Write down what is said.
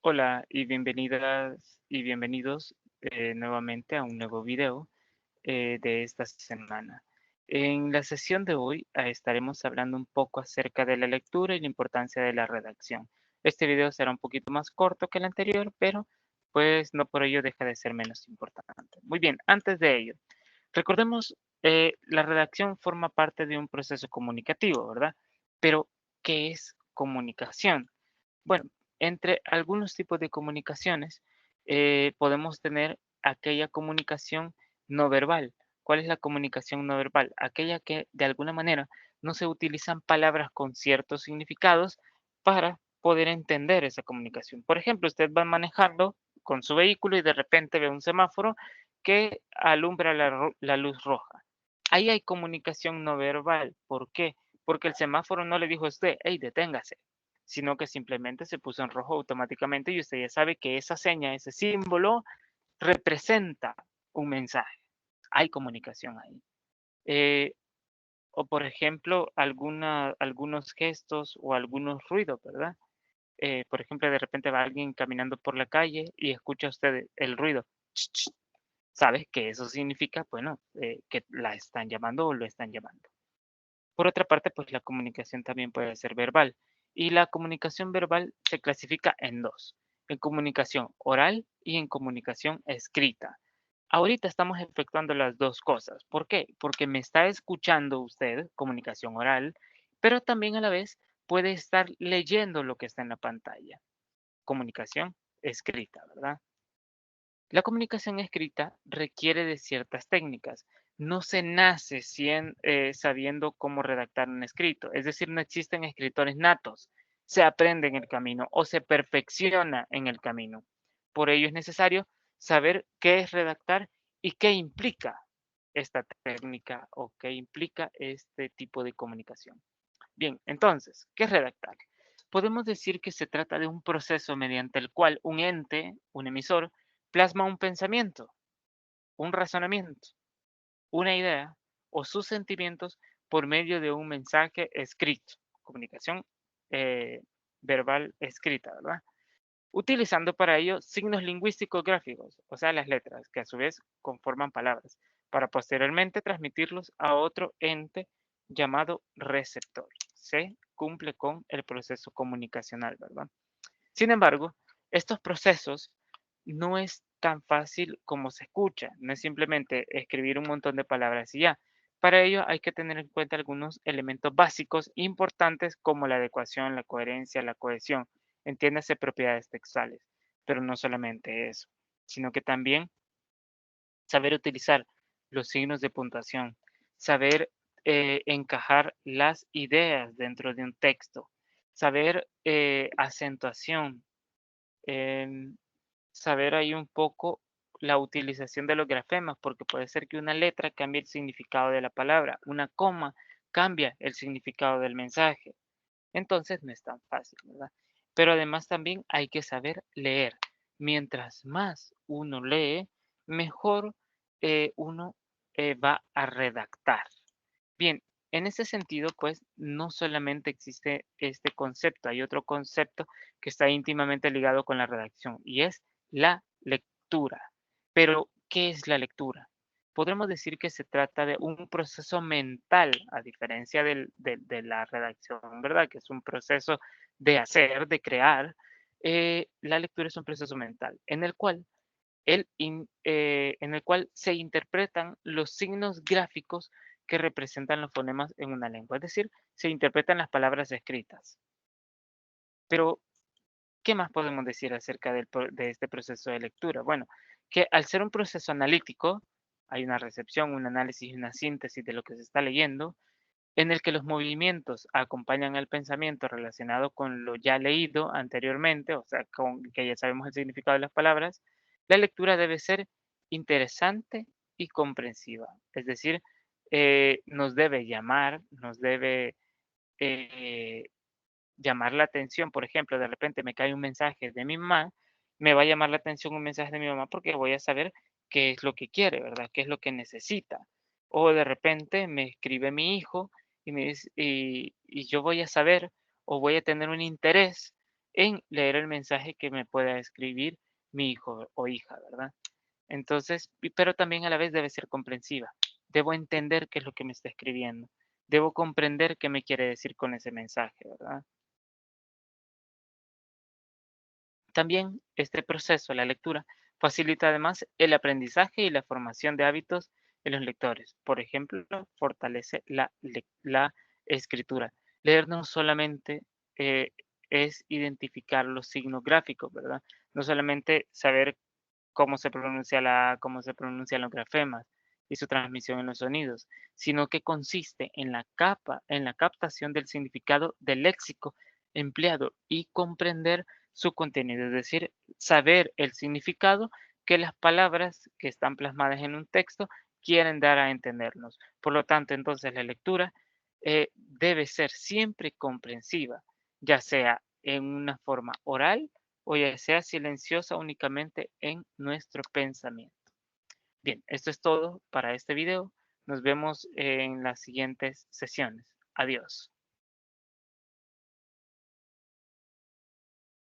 Hola y bienvenidas y bienvenidos nuevamente a un nuevo video de esta semana. En la sesión de hoy estaremos hablando un poco acerca de la lectura y la importancia de la redacción. Este video será un poquito más corto que el anterior, pero pues no por ello deja de ser menos importante. Muy bien, antes de ello, recordemos, la redacción forma parte de un proceso comunicativo, ¿verdad? Pero, ¿qué es comunicación? Bueno, entre algunos tipos de comunicaciones podemos tener aquella comunicación no verbal. ¿Cuál es la comunicación no verbal? Aquella que de alguna manera no se utilizan palabras con ciertos significados para poder entender esa comunicación. Por ejemplo, usted va manejando con su vehículo y de repente ve un semáforo que alumbra la luz roja. Ahí hay comunicación no verbal. ¿Por qué? Porque el semáforo no le dijo a usted, hey, deténgase, sino que simplemente se puso en rojo automáticamente y usted ya sabe que esa seña, ese símbolo representa un mensaje. Hay comunicación ahí. Eh, o por ejemplo, algunos gestos o algunos ruidos, ¿verdad? Por ejemplo, de repente va alguien caminando por la calle y escucha usted el ruido. Ch, ch. ¿Sabes que eso significa? Bueno, que la están llamando o lo están llamando. Por otra parte, pues la comunicación también puede ser verbal. Y la comunicación verbal se clasifica en dos, en comunicación oral y en comunicación escrita. Ahorita estamos efectuando las dos cosas. ¿Por qué? Porque me está escuchando usted, comunicación oral, pero también a la vez puede estar leyendo lo que está en la pantalla, comunicación escrita, ¿verdad? La comunicación escrita requiere de ciertas técnicas. No se nace sabiendo cómo redactar un escrito. Es decir, no existen escritores natos. Se aprende en el camino o se perfecciona en el camino. Por ello es necesario saber qué es redactar y qué implica esta técnica o qué implica este tipo de comunicación. Bien, entonces, ¿qué es redactar? Podemos decir que se trata de un proceso mediante el cual un ente, un emisor, plasma un pensamiento, un razonamiento, una idea o sus sentimientos por medio de un mensaje escrito, comunicación eh, verbal escrita, ¿verdad? Utilizando para ello signos lingüísticos gráficos, o sea, las letras, que a su vez conforman palabras, para posteriormente transmitirlos a otro ente llamado receptor. Se cumple con el proceso comunicacional, ¿verdad? Sin embargo, estos procesos no es tan fácil como se escucha, no es simplemente escribir un montón de palabras y ya. Para ello hay que tener en cuenta algunos elementos básicos importantes como la adecuación, la coherencia, la cohesión, entiéndase propiedades textuales, pero no solamente eso, sino que también saber utilizar los signos de puntuación, saber encajar las ideas dentro de un texto, saber acentuación, em, saber ahí un poco la utilización de los grafemas, porque puede ser que una letra cambie el significado de la palabra, una coma cambia el significado del mensaje. Entonces no es tan fácil, ¿verdad? Pero además también hay que saber leer. Mientras más uno lee, mejor uno va a redactar. Bien, en ese sentido, pues no solamente existe este concepto, hay otro concepto que está íntimamente ligado con la redacción y es la lectura. Pero, ¿qué es la lectura? Podremos decir que se trata de un proceso mental, a diferencia de la redacción, ¿verdad? Que es un proceso de hacer, de crear. La lectura es un proceso mental en el cual se interpretan los signos gráficos que representan los fonemas en una lengua, es decir, se interpretan las palabras escritas. Pero, ¿qué más podemos decir acerca de este proceso de lectura? Bueno, que al ser un proceso analítico, hay una recepción, un análisis y una síntesis de lo que se está leyendo, en el que los movimientos acompañan al pensamiento relacionado con lo ya leído anteriormente, o sea, con que ya sabemos el significado de las palabras, la lectura debe ser interesante y comprensiva. Es decir, nos debe llamar, nos debe eh, llamar la atención. Por ejemplo, de repente me cae un mensaje de mi mamá, me va a llamar la atención un mensaje de mi mamá porque voy a saber qué es lo que quiere, ¿verdad? ¿Qué es lo que necesita? O de repente me escribe mi hijo y yo voy a saber o voy a tener un interés en leer el mensaje que me pueda escribir mi hijo o hija, ¿verdad? Entonces, pero también a la vez debe ser comprensiva. Debo entender qué es lo que me está escribiendo. Debo comprender qué me quiere decir con ese mensaje, ¿verdad? También este proceso, la lectura, facilita además el aprendizaje y la formación de hábitos en los lectores. Por ejemplo, fortalece la escritura. Leer no solamente eh, es identificar los signos gráficos, ¿verdad? No solamente saber cómo se pronuncia cómo se pronuncian los grafemas y su transmisión en los sonidos, sino que consiste en la captación del significado del léxico empleado y comprender su contenido, es decir, saber el significado que las palabras que están plasmadas en un texto quieren dar a entendernos. Por lo tanto, entonces la lectura debe ser siempre comprensiva, ya sea en una forma oral o ya sea silenciosa únicamente en nuestro pensamiento. Bien, esto es todo para este video. Nos vemos en las siguientes sesiones. Adiós.